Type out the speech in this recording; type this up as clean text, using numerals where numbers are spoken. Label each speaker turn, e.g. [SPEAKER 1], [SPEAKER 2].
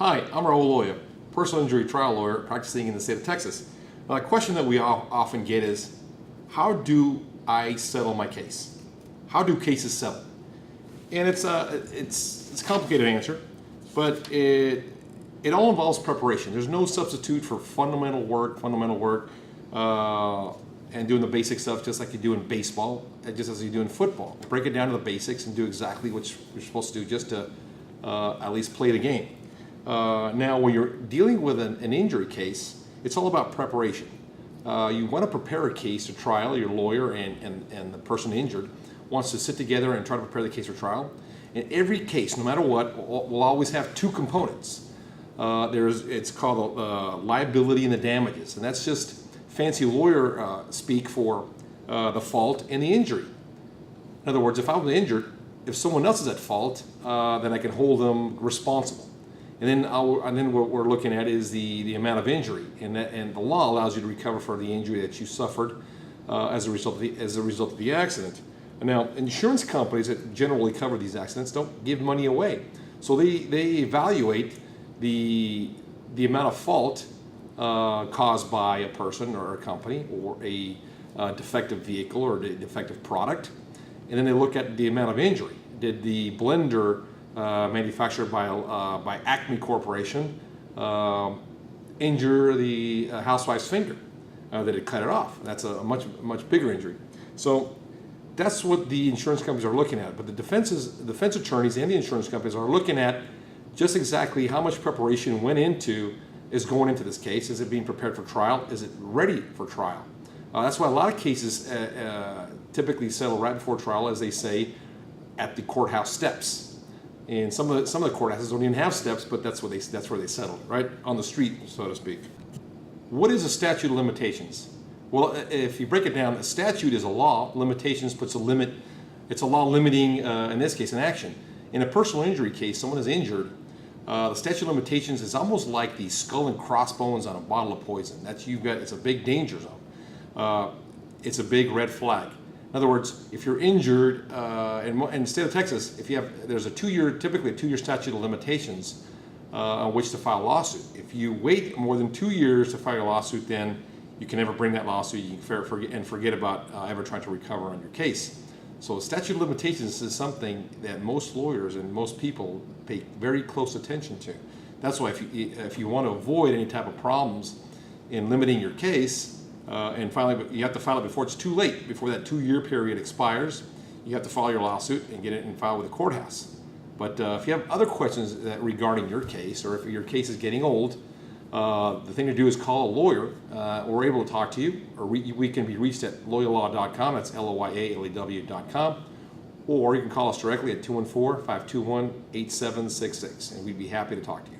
[SPEAKER 1] Hi, I'm Raul Loya, personal injury trial lawyer practicing in the state of Texas. Now, a question that we often get is, how do I settle my case? How do cases settle? And it's a complicated answer, but it all involves preparation. There's no substitute for fundamental work, and doing the basic stuff just like you do in baseball, just as you do in football. Break it down to the basics and do exactly what you're supposed to do just to at least play the game. Now, when you're dealing with an injury case, it's all about preparation. You want to prepare a case for trial. Your lawyer and the person injured wants to sit together and try to prepare the case for trial. And every case, no matter what, will always have two components. It's called liability and the damages, and that's just fancy lawyer speak for the fault and the injury. In other words, if I was injured, if someone else is at fault, then I can hold them responsible. And then what we're looking at is the amount of injury, and the law allows you to recover for the injury that you suffered as a result of the accident. And now, insurance companies that generally cover these accidents don't give money away, so they evaluate the amount of fault caused by a person or a company or a defective vehicle or a defective product, and then they look at the amount of injury. Did the blender manufactured by Acme Corporation injure the housewife's finger? That it cut it off? That's a much bigger injury. So that's what the insurance companies are looking at. But the defense attorneys and the insurance companies are looking at just exactly how much preparation going into this case. Is it being prepared for trial? Is it ready for trial? That's why a lot of cases typically settle right before trial, as they say, at the courthouse steps. And some of the courthouses don't even have steps, but that's where they settle, right on the street, so to speak. What is a statute of limitations? Well, if you break it down, a statute is a law. Limitations puts a limit. It's a law limiting, in this case, an action. In a personal injury case, someone is injured. The statute of limitations is almost like the skull and crossbones on a bottle of poison. It's a big danger zone. It's a big red flag. In other words, if you're injured, in the state of Texas, there's typically a 2-year statute of limitations on which to file a lawsuit. If you wait more than 2 years to file a lawsuit, then you can never bring that lawsuit. You can forget about ever trying to recover on your case. So the statute of limitations is something that most lawyers and most people pay very close attention to. That's why if you want to avoid any type of problems in limiting your case, and finally, you have to file it before it's too late, before that 2-year period expires. You have to file your lawsuit and get it and file with the courthouse. But if you have other questions regarding your case, or if your case is getting old, the thing to do is call a lawyer. We're able to talk to you, or we can be reached at loyalaw.com. That's LOYALAW.com. Or you can call us directly at 214-521-8766, and we'd be happy to talk to you.